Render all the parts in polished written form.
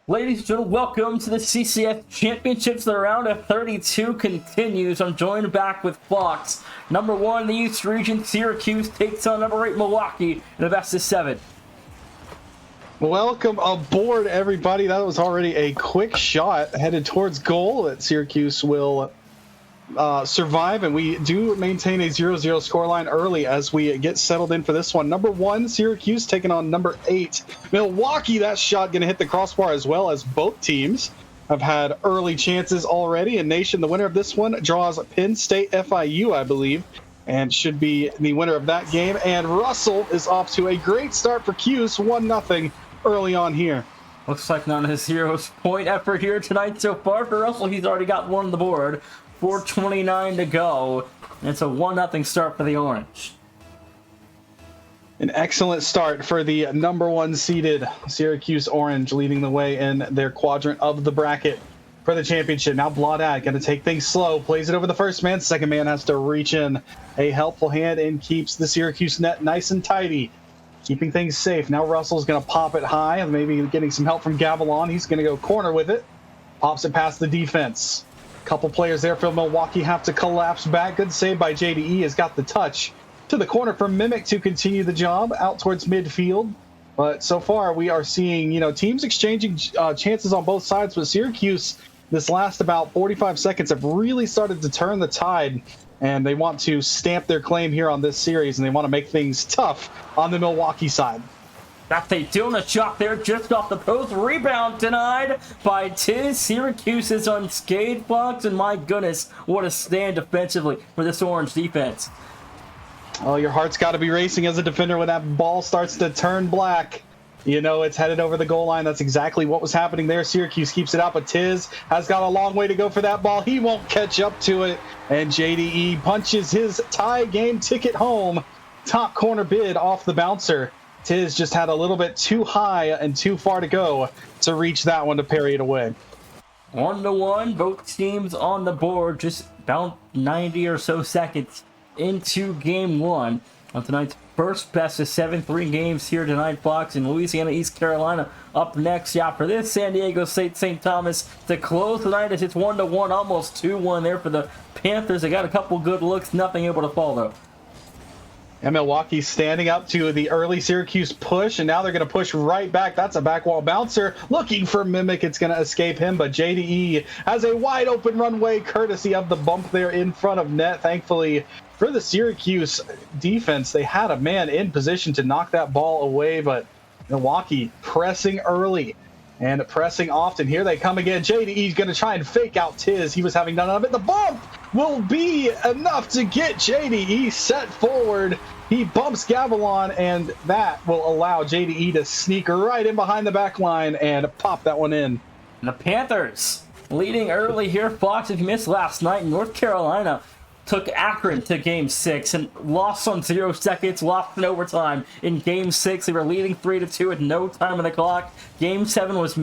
Ladies and gentlemen, welcome to the CCS Championships. The round of 32 continues. I'm joined back with Fox. Number 1 in the East region, Syracuse takes on number 8, Milwaukee in a best of 7. Welcome aboard, everybody. That was already a quick shot headed towards goal that Syracuse will survive, and we do maintain a 0-0 scoreline early as we get settled in for this one. Number 1, Syracuse taking on number 8, Milwaukee. That shot going to hit the crossbar, as well as both teams have had early chances already. And Nation, the winner of this one, draws Penn State FIU, I believe, and should be the winner of that game. And Russell is off to a great start for Cuse, 1-0 early on here. Looks like not a 0-point effort here tonight so far for Russell. He's already got one on the board. 4:29 to go. And it's a 1-0 start for the Orange. An excellent start for the number 1 seeded Syracuse Orange, leading the way in their quadrant of the bracket for the championship. Now Blaudat going to take things slow, plays it over the first man. Second man has to reach in a helpful hand and keeps the Syracuse net nice and tidy, keeping things safe. Now Russell's going to pop it high, maybe getting some help from Gavilon. He's going to go corner with it, pops it past the defense. Couple players there for Milwaukee have to collapse back. Good save by JDE, has got the touch to the corner for Mimic to continue the job out towards midfield. But so far we are seeing, teams exchanging chances on both sides. But Syracuse, this last about 45 seconds, have really started to turn the tide, and they want to stamp their claim here on this series, and they want to make things tough on the Milwaukee side. That they doing a shot there just off the post. Rebound denied by Tiz. Syracuse is unscathed, Fox, and my goodness, what a stand defensively for this Orange defense. Oh, your heart's got to be racing as a defender when that ball starts to turn black. It's headed over the goal line. That's exactly what was happening there. Syracuse keeps it out, but Tiz has got a long way to go for that ball. He won't catch up to it, and JDE punches his tie game ticket home. Top corner bid off the bouncer. Tiz just had a little bit too high and too far to go to reach that one to parry it away. 1-1, both teams on the board, just about 90 or so seconds into game 1 of tonight's first best of 7-3 games here tonight, Fox, in Louisiana, East Carolina. Up next, for this, San Diego State St. Thomas to close tonight as it's 1-1, almost 2-1 there for the Panthers. They got a couple good looks, nothing able to fall though. And Milwaukee standing up to the early Syracuse push, and now they're going to push right back. That's a back wall bouncer looking for Mimic. It's going to escape him, but JDE has a wide open runway courtesy of the bump there in front of net. Thankfully for the Syracuse defense, they had a man in position to knock that ball away, but Milwaukee pressing early and pressing often. Here they come again. JDE's going to try and fake out Tiz. He was having none of it. The bump will be enough to get JDE set forward. He bumps Gavilon, and that will allow JDE to sneak right in behind the back line and pop that one in. And the Panthers leading early here. Fox, if you missed last night, North Carolina took Akron to game 6 and lost on 0 seconds, lost in overtime. In game 6, they were leading 3-2 at no time on the clock. Game 7 was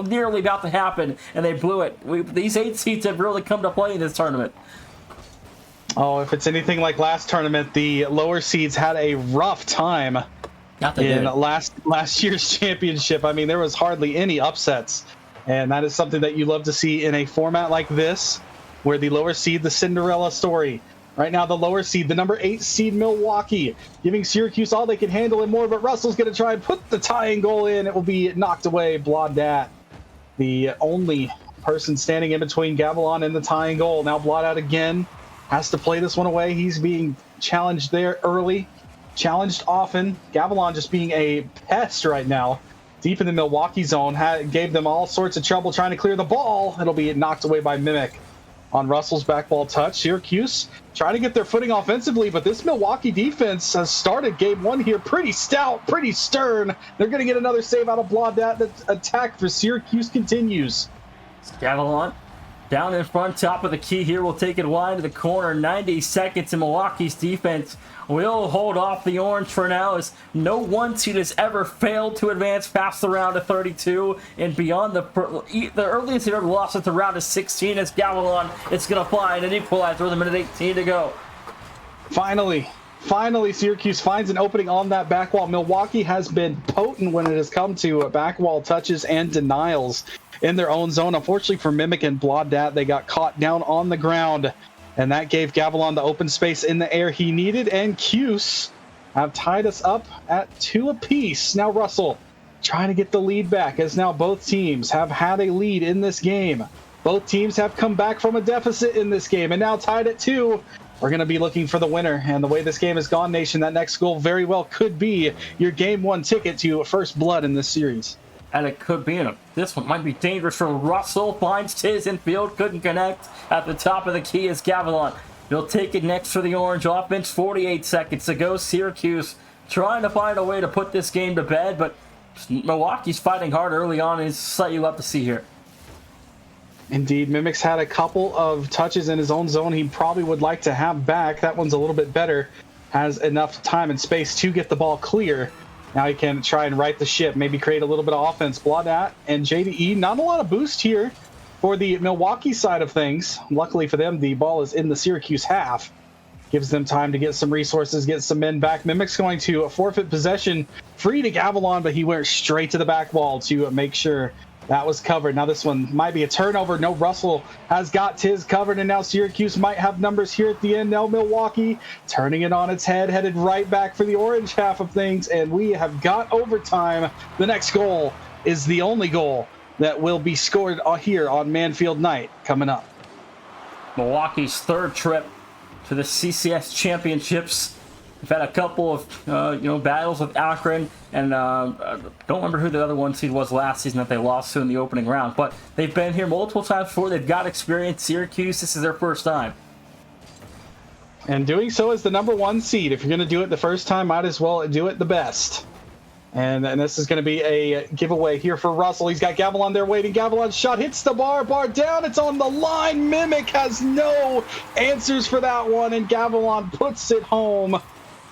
nearly about to happen, and they blew it. These 8 seeds have really come to play in this tournament. Oh, if it's anything like last tournament, the lower seeds had a rough time in last year's championship. I mean, there was hardly any upsets, and that is something that you love to see in a format like this, where the lower seed, the Cinderella story. Right now, the lower seed, the number 8 seed Milwaukee, giving Syracuse all they can handle and more, but Russell's going to try and put the tying goal in. It will be knocked away. Blaudat, the only person standing in between Gavilon and the tying goal. Now Blaudat again has to play this one away. He's being challenged there early, challenged often. Gavilon just being a pest right now, deep in the Milwaukee zone, gave them all sorts of trouble trying to clear the ball. It'll be knocked away by Mimic on Russell's back ball touch. Syracuse trying to get their footing offensively, but this Milwaukee defense has started game 1 here pretty stout, pretty stern. They're going to get another save out of Blaudat. The attack for Syracuse continues. Gavilon down in front, top of the key here. We'll take it wide to the corner. 90 seconds, and Milwaukee's defense will hold off the Orange for now, as no 1 seed has ever failed to advance past the round of 32 and beyond. The earliest they've ever lost at the round of 16 as Gavilon is going to find an equalizer with a minute 18 to go. Finally, Finally, Syracuse finds an opening on that back wall. Milwaukee has been potent when it has come to back wall touches and denials in their own zone. Unfortunately for Mimic and Blaudat, they got caught down on the ground, and that gave Gavilan the open space in the air he needed, and Cuse have tied us up at 2 apiece. Now Russell trying to get the lead back, as now both teams have had a lead in this game. Both teams have come back from a deficit in this game, and now tied at 2. We're going to be looking for the winner, and the way this game has gone, Nation, that next goal very well could be your Game 1 ticket to first blood in this series. And it could be. This one might be dangerous for Russell. Finds Tiz in field, couldn't connect. At the top of the key is Gavilan. He'll take it next for the Orange offense. 48 seconds to go. Syracuse trying to find a way to put this game to bed, but Milwaukee's fighting hard early on, and it's a sight you love to see here. Indeed, Mimic's had a couple of touches in his own zone he probably would like to have back. That one's a little bit better. Has enough time and space to get the ball clear. Now he can try and right the ship, maybe create a little bit of offense. Blaudat and JDE, not a lot of boost here for the Milwaukee side of things. Luckily for them, the ball is in the Syracuse half. Gives them time to get some resources, get some men back. Mimic's going to forfeit possession, free to Gavilan, but he went straight to the back wall to make sure that was covered. Now this one might be a turnover. No, Russell has got Tiz covered, and now Syracuse might have numbers here at the end. Now Milwaukee turning it on its head, headed right back for the Orange half of things, and we have got overtime. The next goal is the only goal that will be scored here on Manfield Night coming up. Milwaukee's third trip to the CCS championships. We've had a couple of battles with Akron, and don't remember who the other one seed was last season that they lost to in the opening round. But they've been here multiple times before. They've got experience. Syracuse, this is their first time. And doing so as the number 1 seed. If you're going to do it the first time, might as well do it the best. And this is going to be a giveaway here for Russell. He's got Gavilan there waiting. Gavilan's shot hits the bar down. It's on the line. Mimic has no answers for that one, and Gavilan puts it home.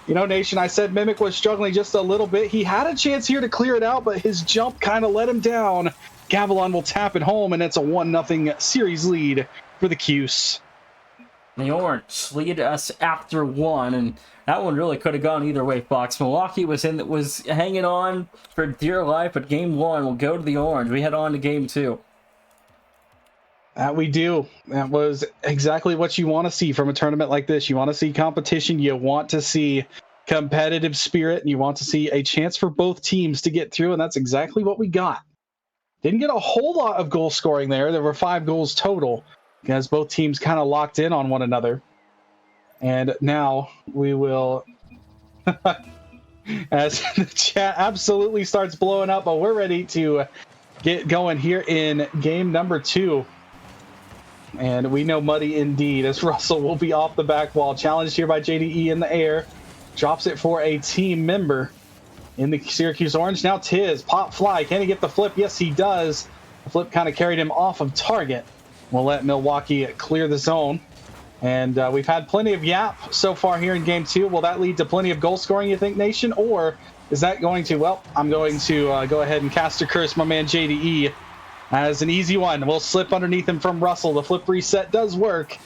You know, Nation, I said Mimic was struggling just a little bit. He had a chance here to clear it out, but his jump kind of let him down. Gavilan will tap it home, and it's a 1-0 series lead for the Cuse. The Orange lead us after 1, and that one really could have gone either way, Fox. Milwaukee was hanging on for dear life, but Game 1 will go to the Orange. We head on to Game 2. That we do. That was exactly what you want to see from a tournament like this. You want to see competition. You want to see competitive spirit. And you want to see a chance for both teams to get through, and that's exactly what we got. Didn't get a whole lot of goal scoring there. There were 5 goals total, as both teams kind of locked in on one another. And now we will, as the chat absolutely starts blowing up, but we're ready to get going here in game number 2. And we know muddy indeed, as Russell will be off the back wall. Challenged here by JDE in the air. Drops it for a team member in the Syracuse Orange. Now Tiz, pop fly. Can he get the flip? Yes, he does. The flip kind of carried him off of target. We'll let Milwaukee clear the zone. And we've had plenty of yap so far here in game 2. Will that lead to plenty of goal scoring, you think, Nation? Or is that going to, well, I'm going to go ahead and cast a curse my man JDE as an easy one. We'll slip underneath him from Russell. The flip reset does work,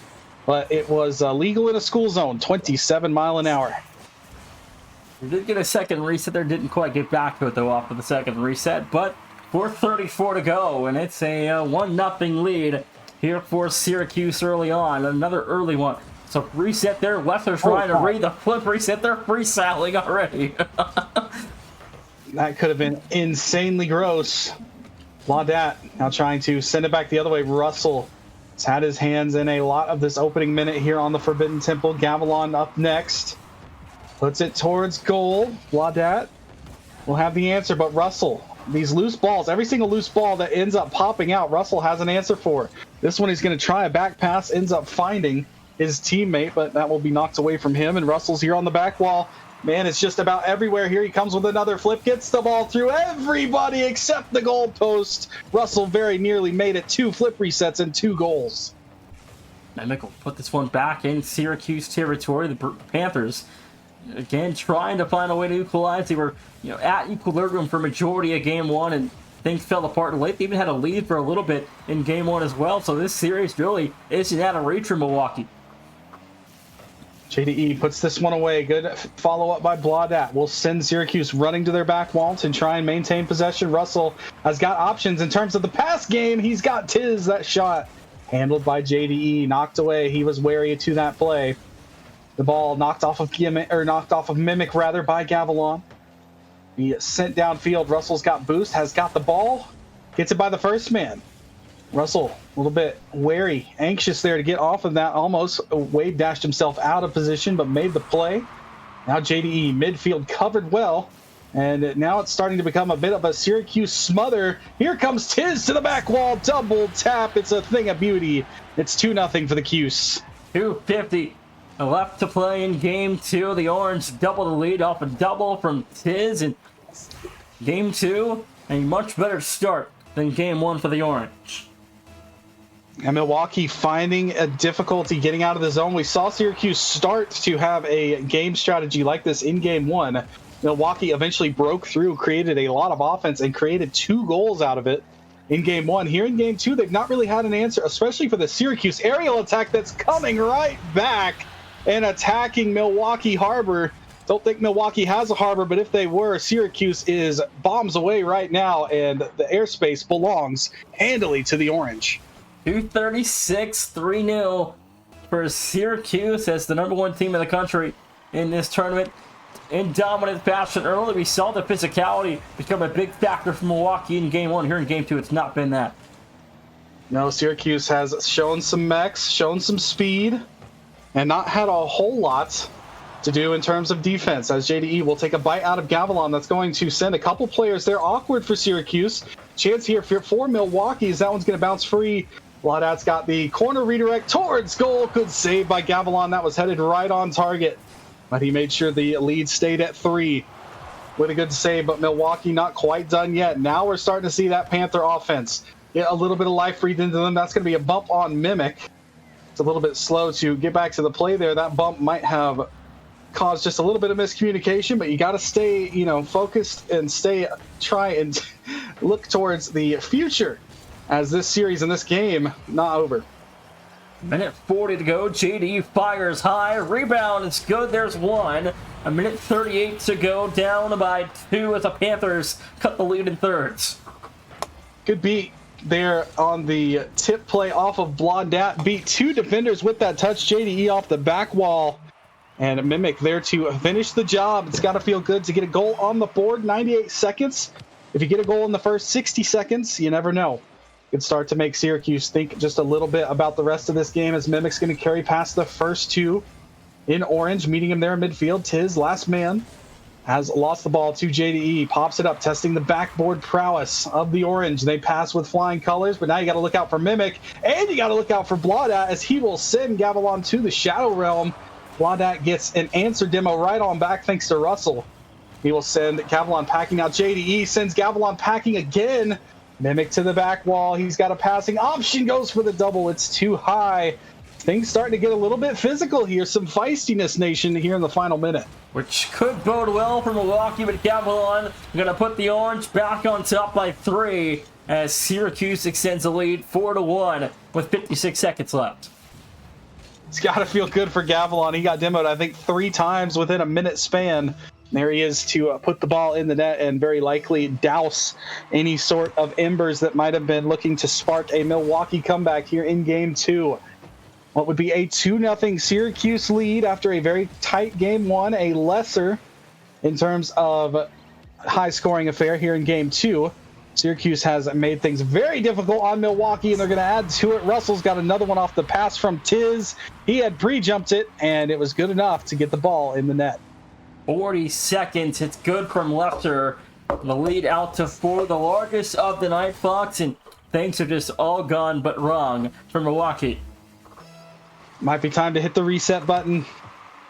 but it was legal in a school zone, 27 mile an hour. We did get a second reset there. Didn't quite get back to it, though, off of the second reset. But 4:34 to go, and it's a 1-0 lead here for Syracuse early on. Another early one. So reset there. Leffler's trying to read the flip reset. They're freestyling already. That could have been insanely gross. Blaudat now trying to send it back the other way. Russell has had his hands in a lot of this opening minute here on the Forbidden Temple. Gavilan up next. Puts it towards goal. Blaudat will have the answer, but Russell, these loose balls, every single loose ball that ends up popping out, Russell has an answer for. This one he's going to try a back pass, ends up finding his teammate, but that will be knocked away from him, and Russell's here on the back wall. Man, it's just about everywhere here. He comes with another flip, gets the ball through everybody except the goalpost. Russell very nearly made it. 2 flip resets and 2 goals. Mimic will put this one back in Syracuse territory. The Panthers, again, trying to find a way to equalize. They were at equilibrium for majority of game 1, and things fell apart late. They even had a lead for a little bit in game 1 as well. So this series really isn't out of reach for Milwaukee. JDE puts this one away. Good follow-up by Blaudat. Will send Syracuse running to their back wall to try and maintain possession. Russell has got options in terms of the pass game. He's got Tiz. That shot handled by JDE. Knocked away. He was wary to that play. The ball knocked off of Mimic rather by Gavilan. He sent downfield. Russell's got boost. Has got the ball. Gets it by the first man. Russell, a little bit wary, anxious there to get off of that. Almost Wade dashed himself out of position, but made the play. Now JDE midfield covered well, and now it's starting to become a bit of a Syracuse smother. Here comes Tiz to the back wall, double tap. It's a thing of beauty. It's 2-0 for the Cuse. 2:50 left to play in game 2. The Orange double the lead off a double from Tiz in game 2. A much better start than game 1 for the Orange. And Milwaukee finding a difficulty getting out of the zone. We saw Syracuse start to have a game strategy like this in game 1. Milwaukee eventually broke through, created a lot of offense, and created 2 goals out of it in game 1. Here in game 2, they've not really had an answer, especially for the Syracuse aerial attack that's coming right back and attacking Milwaukee Harbor. Don't think Milwaukee has a harbor, but if they were, Syracuse is bombs away right now, and the airspace belongs handily to the Orange. 236, 3-0 for Syracuse as the #1 team in the country in this tournament. In dominant fashion early, we saw the physicality become a big factor for Milwaukee in game 1. Here in game 2, it's not been that. No, Syracuse has shown some mechs, shown some speed, and not had a whole lot to do in terms of defense, as JDE will take a bite out of Gavilan. That's going to send a couple players there awkward for Syracuse. Chance here for Milwaukee, as that one's going to bounce free. Blaudat's got the corner redirect towards goal. Good save by Gavilan. That was headed right on target, but he made sure the lead stayed at 3 with a good save. But Milwaukee not quite done yet. Now we're starting to see that Panther offense get a little bit of life breathed into them. That's going to be a bump on Mimic. It's a little bit slow to get back to the play there. That bump might have caused just a little bit of miscommunication, but you got to stay, focused and try and look towards the future, as this series and this game not over. Minute 40 to go. JD fires high. Rebound is good. There's 1. A minute 38 to go. Down by 2 as the Panthers cut the lead in thirds. Good beat there on the tip play off of Blaudat. Beat 2 defenders with that touch. JDE off the back wall. And Mimic there to finish the job. It's got to feel good to get a goal on the board. 98 seconds. If you get a goal in the first 60 seconds, you never know. Could start to make Syracuse think just a little bit about the rest of this game, as Mimic's going to carry past the first 2 in orange, meeting him there in midfield. Tiz, last man, has lost the ball to JDE, pops it up, testing the backboard prowess of the Orange. They pass with flying colors, but now you got to look out for Mimic, and you got to look out for Blaudat, as he will send Gavilan to the Shadow Realm. Blaudat gets an answer demo right on back thanks to Russell. He will send Gavilan packing. Now JDE sends Gavilan packing again. Mimic to the back wall. He's got a passing option, goes for the double. It's too high. Things starting to get a little bit physical here. Some feistiness, nation, here in the final minute. Which could bode well for Milwaukee, but Gavilan going to put the Orange back on top by 3 as Syracuse extends the lead 4-1 with 56 seconds left. It's got to feel good for Gavilan. He got demoed, I think, 3 times within a minute span. There he is to put the ball in the net and very likely douse any sort of embers that might have been looking to spark a Milwaukee comeback here in game 2. What would be a 2-0 Syracuse lead after a very tight game 1, a lesser in terms of high-scoring affair here in game 2. Syracuse has made things very difficult on Milwaukee, and they're going to add to it. Russell's got another one off the pass from Tiz. He had pre-jumped it, and it was good enough to get the ball in the net. 40 seconds. It's good from Lester. The lead out to 4, the largest of the night, Fox, and things are just all gone but wrong for Milwaukee. Might be time to hit the reset button.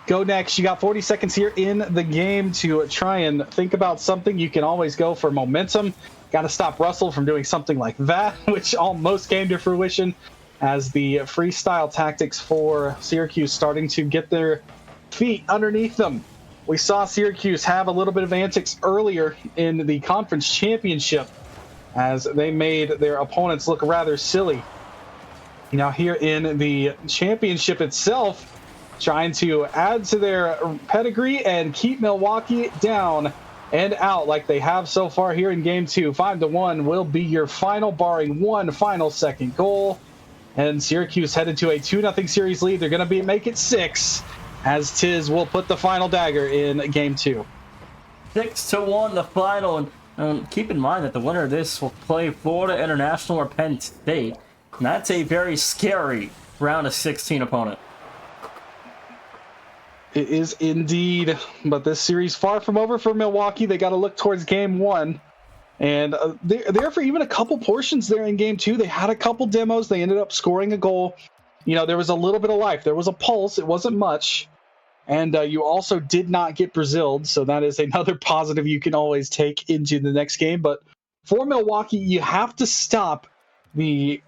Go next. You got 40 seconds here in the game to try and think about something. You can always go for momentum. Got to stop Russell from doing something like that, which almost came to fruition as the freestyle tactics for Syracuse starting to get their feet underneath them. We saw Syracuse have a little bit of antics earlier in the conference championship as they made their opponents look rather silly. Now here in the championship itself, trying to add to their pedigree and keep Milwaukee down and out like they have so far here in game 2. 5-1 will be your final, barring one final second goal. And Syracuse headed to a 2-0 series lead. They're going to make it 6, as Tiz will put the final dagger in game 2. 6-1 the final. And keep in mind that the winner of this will play Florida International or Penn State. And that's a very scary round of 16 opponent. It is indeed, but this series far from over for Milwaukee. They got to look towards game 1. And there for even a couple portions there in game 2. They had a couple demos. They ended up scoring a goal. You know, there was a little bit of life. There was a pulse. It wasn't much. And you also did not get Braziled, so that is another positive you can always take into the next game. But for Milwaukee, you have to stop the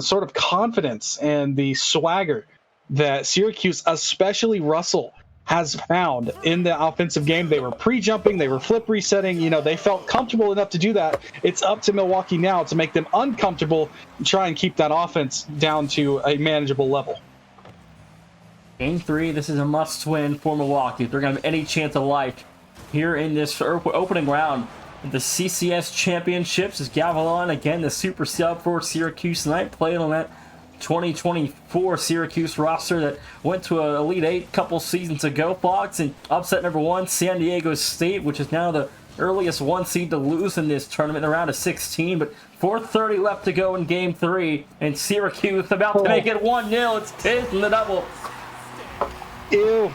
sort of confidence and the swagger that Syracuse, especially Russell, has found in the offensive game. They were pre-jumping, they were flip resetting, you know, they felt comfortable enough to do that. It's up to Milwaukee now to make them uncomfortable and try and keep that offense down to a manageable level. Game 3, this is a must-win for Milwaukee. If they're going to have any chance of life here in this opening round of the CCS Championships. Is Gavilan, again, the super sub for Syracuse tonight, playing on that 2024 Syracuse roster that went to an Elite 8 a couple seasons ago, Fox, and upset number 1, San Diego State, which is now the earliest 1 seed to lose in this tournament in the round of 16. But 4:30 left to go in game 3, and Syracuse about to make it 1-0. It's Tiz in the double. Ew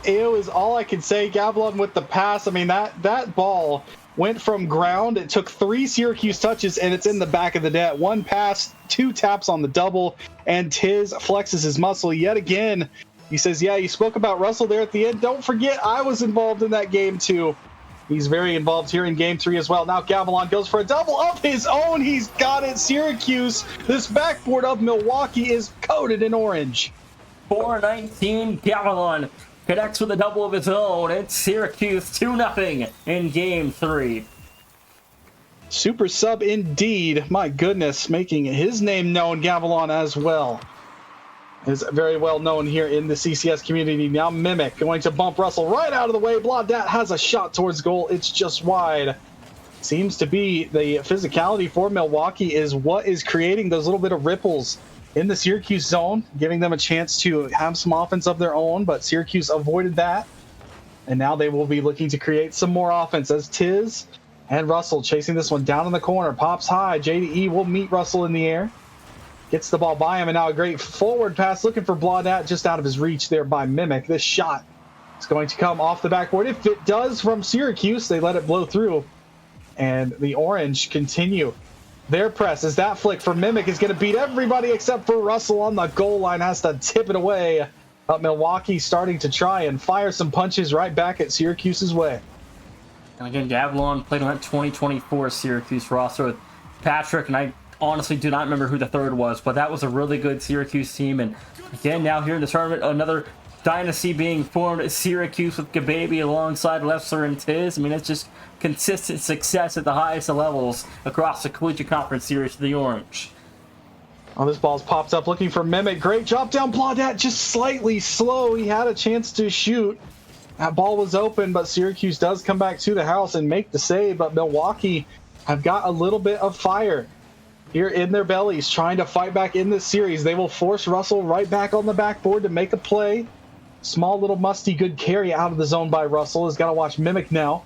is all I can say. Gavilan with the pass. I mean, that ball went from ground. It took 3 Syracuse touches, and it's in the back of the net. 1 pass, 2 taps on the double, and Tiz flexes his muscle yet again. He says, yeah, you spoke about Russell there at the end. Don't forget, I was involved in that game too. He's very involved here in game 3 as well. Now Gavilan goes for a double of his own. He's got it. Syracuse, this backboard of Milwaukee is coated in orange. 4:19, Gavilan connects with a double of his own. It's Syracuse 2-0 in game 3. Super sub indeed. My goodness, making his name known, Gavilan, as well. Is very well known here in the CCS community. Now Mimic going to bump Russell right out of the way. Blaudat has a shot towards goal. It's just wide. Seems to be the physicality for Milwaukee is what is creating those little bit of ripples in the Syracuse zone, giving them a chance to have some offense of their own, but Syracuse avoided that. And now they will be looking to create some more offense as Tiz and Russell chasing this one down in the corner. Pops high. JDE will meet Russell in the air. Gets the ball by him, and now a great forward pass looking for Blaudat, just out of his reach there by Mimic. This shot is going to come off the backboard. If it does from Syracuse, they let it blow through. And the Orange continue their press as that flick for Mimic is going to beat everybody except for Russell on the goal line. Has to tip it away. But Milwaukee starting to try and fire some punches right back at Syracuse's way. And again, Gavilan played on that 2024 Syracuse roster with Patrick, and I honestly do not remember who the third was, but that was a really good Syracuse team. And again, now here in the tournament, another dynasty being formed at Syracuse with Gababy alongside Lefser and Tiz. I mean, it's just consistent success at the highest levels across the Collegiate Conference Series for the Orange. Oh, this ball's popped up looking for Mimic. Great drop down. Blaudat just slightly slow. He had a chance to shoot. That ball was open, but Syracuse does come back to the house and make the save. But Milwaukee have got a little bit of fire here in their bellies, trying to fight back in this series. They will force Russell right back on the backboard to make a play. Small little musty good carry out of the zone by Russell. Has got to watch Mimic now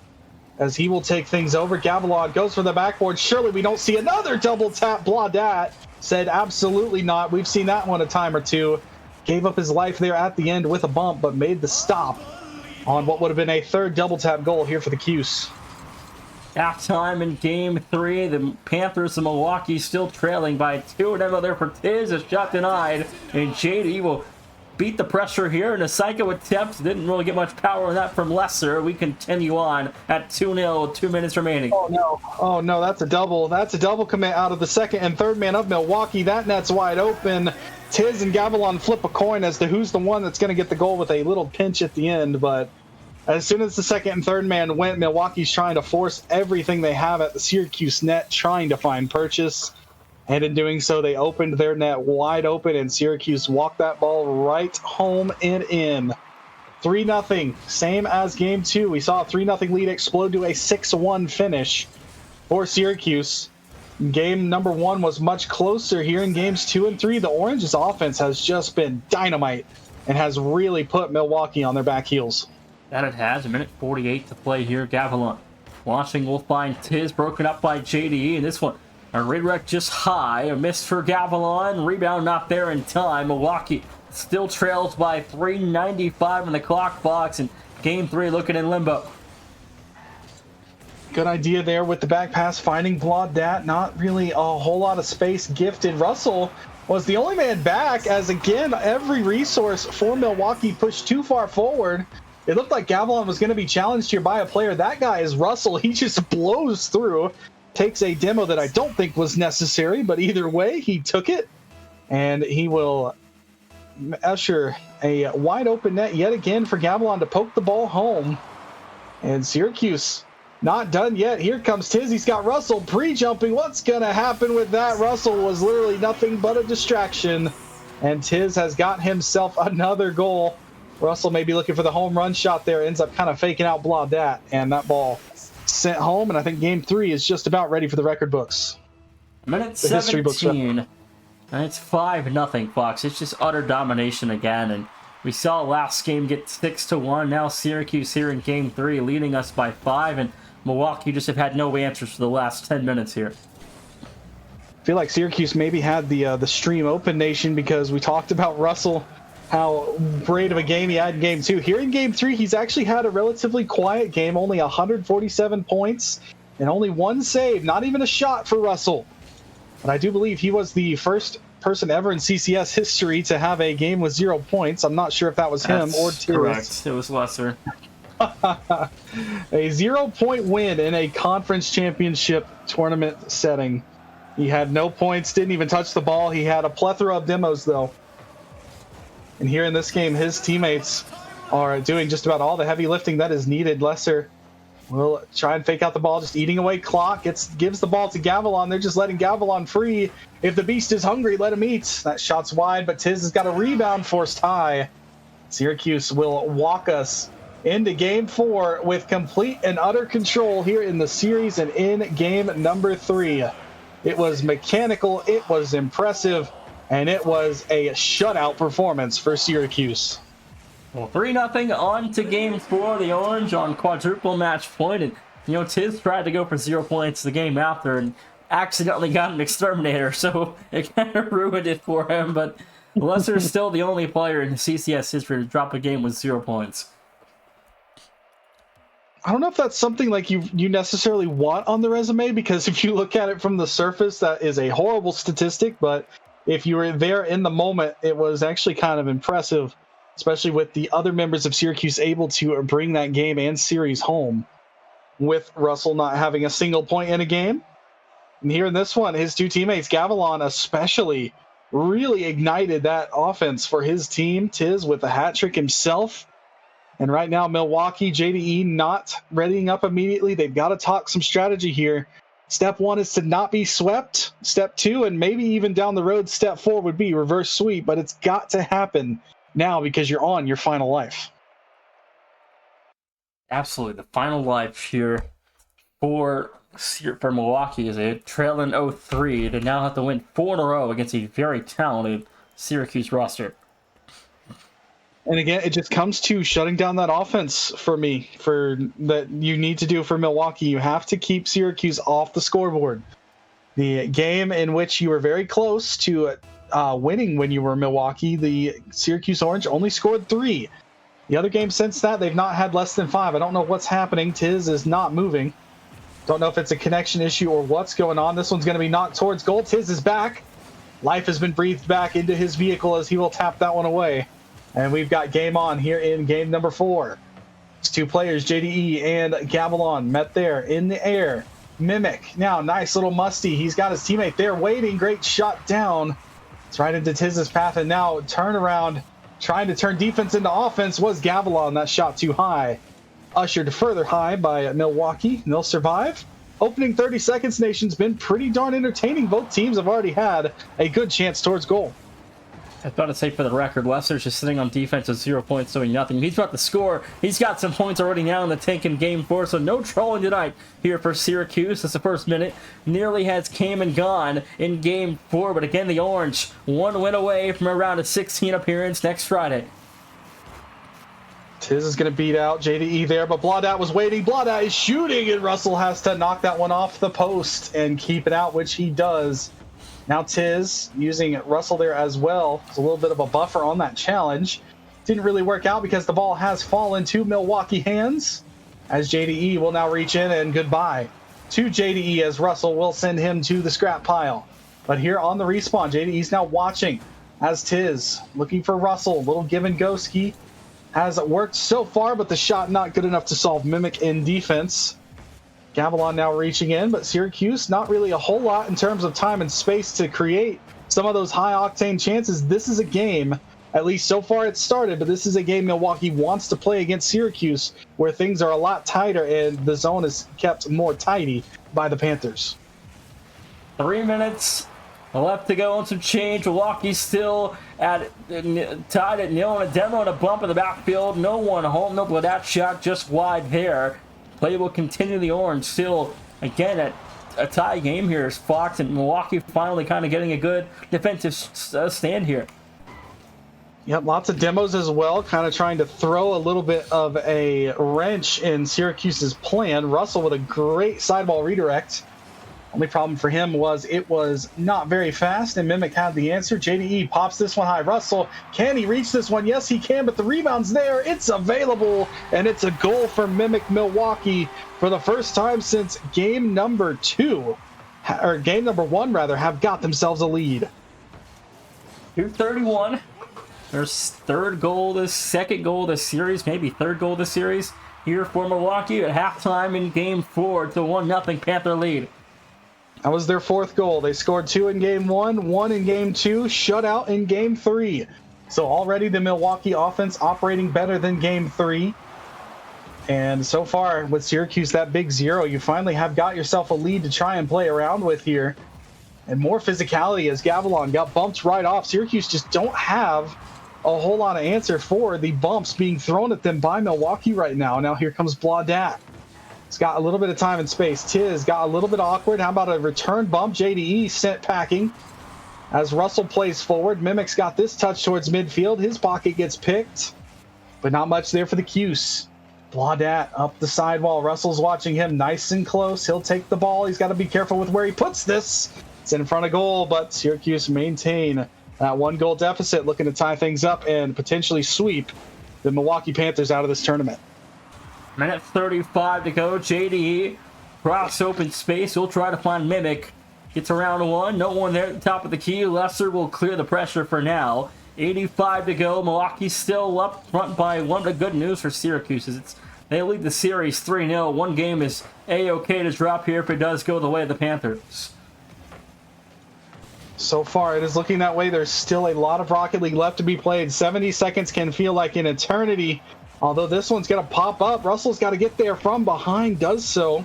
as he will take things over. Gavilan goes for the backboard. Surely we don't see another double tap. Blaudat said absolutely not. We've seen that one a time or two. Gave up his life there at the end with a bump, but made the stop on what would have been a third double tap goal here for the Cuse. Halftime in game 3, the Panthers and Milwaukee still trailing by 2-0 there for Tiz. A shot denied, and JD will beat the pressure here. And a psycho attempt didn't really get much power on that from Lesser. We continue on at 2-0 with 2 minutes remaining. Oh no, that's a double. That's a double commit out of the second and third man of Milwaukee. That net's wide open. Tiz and Gavilan flip a coin as to who's the one that's going to get the goal with a little pinch at the end, but as soon as the second and third man went, Milwaukee's trying to force everything they have at the Syracuse net, trying to find purchase. And in doing so, they opened their net wide open, and Syracuse walked that ball right home and in. 3-0, same as game 2. We saw a 3-0 lead explode to a 6-1 finish for Syracuse. Game number 1 was much closer here in games 2 and 3. The Orange's offense has just been dynamite and has really put Milwaukee on their back heels. That it has. A minute 48 to play here. Gavilan launching will find Tiz, broken up by JDE, and this one a redirect just high. A miss for Gavilan. Rebound not there in time. Milwaukee still trails by 3:95 in the clock box, and game 3 looking in limbo. Good idea there with the back pass, finding Blaudat. Not really a whole lot of space gifted. Russell was the only man back, as again, every resource for Milwaukee pushed too far forward. It looked like Gavilan was going to be challenged here by a player. That guy is Russell. He just blows through, takes a demo that I don't think was necessary, but either way, he took it, and he will usher a wide open net yet again for Gavilan to poke the ball home. And Syracuse not done yet. Here comes Tiz. He's got Russell pre-jumping. What's going to happen with that? Russell was literally nothing but a distraction, and Tiz has got himself another goal. Russell may be looking for the home run shot there, ends up kind of faking out Blaudat, and that ball sent home, and I think game 3 is just about ready for the record books. Minute 17, and it's 5-0, Fox. It's just utter domination again, and we saw last game get 6-1. Now Syracuse here in game 3 leading us by 5, and Milwaukee just have had no answers for the last 10 minutes here. I feel like Syracuse maybe had the stream open, Nation, because we talked about Russell, how great of a game he had in game 2. Here in game 3, he's actually had a relatively quiet game, only 147 points and only 1 save, not even a shot for Russell. But I do believe he was the first person ever in CCS history to have a game with 0 points. I'm not sure if that was him or Tiz. Correct. It was Lesser. A 0-point win in a conference championship tournament setting. He had no points, didn't even touch the ball. He had a plethora of demos, though. And here in this game, his teammates are doing just about all the heavy lifting that is needed. Lesser will try and fake out the ball, just eating away clock. Gives the ball to Gavilan. They're just letting Gavilan free. If the beast is hungry, let him eat. That shot's wide, but Tiz has got a rebound, forced high. Syracuse will walk us into game 4 with complete and utter control here in the series and in game number 3. It was mechanical, it was impressive, and it was a shutout performance for Syracuse. Well, 3-0 on to game 4. The Orange on quadruple match point. And, Tiz tried to go for 0 points the game after and accidentally got an exterminator, so it kind of ruined it for him. But Lesser's still the only player in CCS history to drop a game with 0 points. I don't know if that's something like you necessarily want on the resume, because if you look at it from the surface, that is a horrible statistic. But if you were there in the moment, it was actually kind of impressive, especially with the other members of Syracuse able to bring that game and series home, with Russell not having a single point in a game. And here in this one, his 2 teammates, Gavilan especially, really ignited that offense for his team. Tiz with a hat trick himself. And right now, Milwaukee, JDE not readying up immediately. They've got to talk some strategy here. Step 1 is to not be swept. Step 2, and maybe even down the road, step 4 would be reverse sweep. But it's got to happen now, because you're on your final life. Absolutely. The final life here for Milwaukee is a trailing 0-3. They now have to win 4 in a row against a very talented Syracuse roster. And again, it just comes to shutting down that offense for me, for that you need to do for Milwaukee. You have to keep Syracuse off the scoreboard. The game in which you were very close to winning when you were Milwaukee, the Syracuse Orange only scored 3. The other games since that, they've not had less than 5. I don't know what's happening. Tiz is not moving. Don't know if it's a connection issue or what's going on. This one's going to be knocked towards goal. Tiz is back. Life has been breathed back into his vehicle as he will tap that one away. And we've got game on here in game number 4. It's 2 players, JDE and Gavilan, met there in the air. Mimic, now nice little Musty. He's got his teammate there waiting. Great shot down. It's right into Tiz's path, and now turnaround, trying to turn defense into offense was Gavilan. That shot too high. Ushered further high by Milwaukee. They'll survive. opening 30 seconds nation's been pretty darn entertaining. Both teams have already had a good chance towards goal. I was about to say, for the record, Lester's just sitting on defense with 0 points, doing nothing. He's about to score. He's got some points already now in the tank in Game 4, so no trolling tonight here for Syracuse. That's the first minute. Nearly has came and gone in Game 4, but again, the Orange, one win away from a round of 16 appearance next Friday. Tiz is going to beat out JDE there, but Blaudat was waiting. Blaudat is shooting, and Russell has to knock that one off the post and keep it out, which he does. Now Tiz using Russell there as well. It's a little bit of a buffer on that challenge. Didn't really work out because the ball has fallen to Milwaukee hands, as JDE will now reach in and goodbye to JDE, as Russell will send him to the scrap pile. But here on the respawn, JDE's now watching as Tiz looking for Russell. Little give and go ski has worked so far, but the shot not good enough to solve Mimic in defense. Gavilan now reaching in, but Syracuse not really a whole lot in terms of time and space to create some of those high-octane chances. This is a game, at least so far it's started, but this is a game Milwaukee wants to play against Syracuse, where things are a lot tighter and the zone is kept more tidy by the Panthers. 3 minutes left to go on some change. Milwaukee still tied at 0, and a demo and a bump in the backfield. No one home, no that shot just wide there. Play will continue. The Orange still, again, at a tie game here as Fox and Milwaukee finally kind of getting a good defensive stand here. Yep, lots of demos as well, kind of trying to throw a little bit of a wrench in Syracuse's plan. Russell with a great sideball redirect. Only problem for him was it was not very fast, and Mimic had the answer. JDE pops this one high. Russell, can he reach this one? Yes, he can, but the rebound's there. It's available, and it's a goal for Mimic Milwaukee for the first time since game number 1, have got themselves a lead. 2:31. Their second goal of this series, maybe third goal of the series here for Milwaukee at halftime in Game 4. It's a 1-0 Panther lead. That was their 4th goal. They scored 2 in Game 1, 1 in Game 2, shutout in Game 3. So already the Milwaukee offense operating better than Game 3. And so far with Syracuse, that big 0, you finally have got yourself a lead to try and play around with here. And more physicality as Gavilan got bumped right off. Syracuse just don't have a whole lot of answer for the bumps being thrown at them by Milwaukee right now. Now here comes Blaudat. It's got a little bit of time and space. Tiz got a little bit awkward. How about a return bump? JDE sent packing as Russell plays forward. Mimic's got this touch towards midfield. His pocket gets picked, but not much there for the Cuse. Blaudat up the sidewall. Russell's watching him nice and close. He'll take the ball. He's got to be careful with where he puts this. It's in front of goal, but Syracuse maintain that 1-goal deficit, looking to tie things up and potentially sweep the Milwaukee Panthers out of this tournament. Minute 35 to go. JDE cross open space. He'll try to find Mimic. Gets around one. No one there at the top of the key. Lester will clear the pressure for now. 85 to go. Milwaukee still up front by 1. The good news for Syracuse is they lead the series 3-0. One game is A-okay to drop here if it does go the way of the Panthers. So far, it is looking that way. There's still a lot of Rocket League left to be played. 70 seconds can feel like an eternity. Although this one's going to pop up. Russell's got to get there from behind, does so.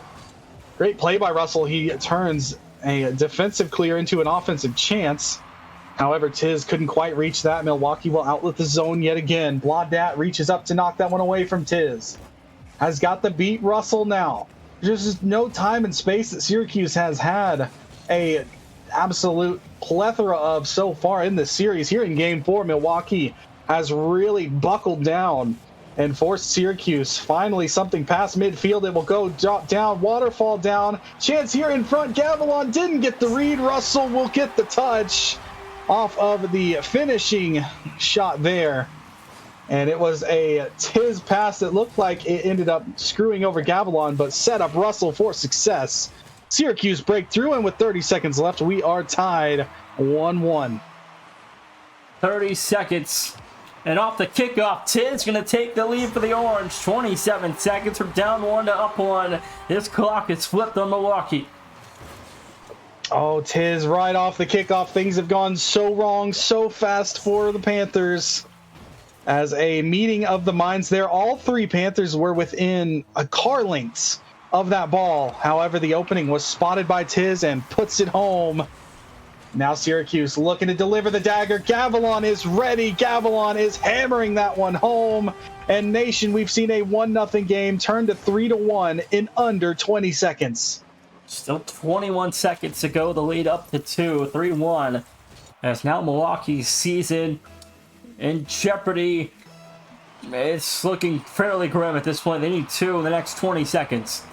Great play by Russell. He turns a defensive clear into an offensive chance. However, Tiz couldn't quite reach that. Milwaukee will outlet the zone yet again. Blaudat reaches up to knock that one away from Tiz. Has got the beat Russell now. There's just no time and space that Syracuse has had a absolute plethora of so far in this series. Here in Game 4, Milwaukee has really buckled down and forced Syracuse. Finally, something past midfield. It will go drop down, waterfall down. Chance here in front. Gavilan didn't get the read. Russell will get the touch off of the finishing shot there. And it was a Tiz pass that looked like it ended up screwing over Gavilan, but set up Russell for success. Syracuse break through, and with 30 seconds left, we are tied 1-1. 30 seconds. And off the kickoff, Tiz going to take the lead for the Orange. 27 seconds from down 1 to up 1. This clock is flipped on Milwaukee. Oh, Tiz right off the kickoff. Things have gone so wrong so fast for the Panthers. As a meeting of the minds there, all 3 Panthers were within a car lengths of that ball. However, the opening was spotted by Tiz and puts it home. Now Syracuse looking to deliver the dagger. Gavilon is ready. Gavilon is hammering that one home. And Nation, we've seen a 1-0 game turn to 3-1 in under 20 seconds. Still 21 seconds to go. The lead up to 3-1. As now Milwaukee's season in jeopardy. It's looking fairly grim at this point. They need 2 in the next 20 seconds.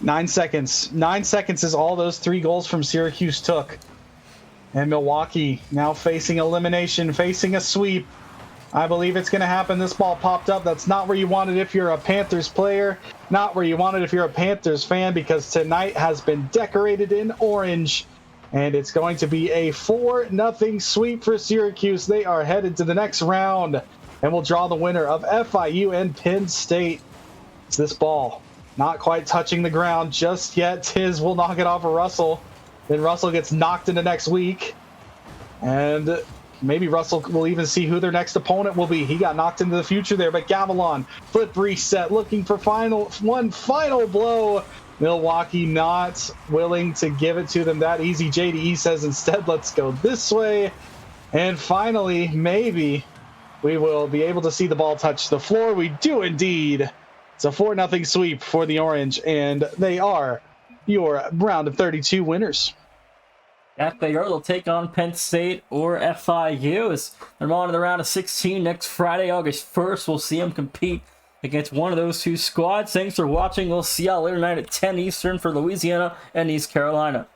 9 seconds. 9 seconds is all those 3 goals from Syracuse took. And Milwaukee now facing elimination, facing a sweep. I believe it's going to happen. This ball popped up. That's not where you want it if you're a Panthers player. Not where you want it if you're a Panthers fan, because tonight has been decorated in orange. And it's going to be a 4-0 sweep for Syracuse. They are headed to the next round. And we'll draw the winner of FIU and Penn State. It's this ball not quite touching the ground just yet. Tiz will knock it off of Russell. Then Russell gets knocked into next week. And maybe Russell will even see who their next opponent will be. He got knocked into the future there. But Gavilon, flip reset, looking for one final blow. Milwaukee not willing to give it to them that easy. JDE says instead, let's go this way. And finally, maybe we will be able to see the ball touch the floor. We do indeed. It's a 4-0 sweep for the Orange, and they are your round of 32 winners. FAU will take on Penn State or FIU as they're on to the round of 16 next Friday, August 1st. We'll see them compete against one of those 2 squads. Thanks for watching. We'll see y'all later tonight at 10 Eastern for Louisiana and East Carolina.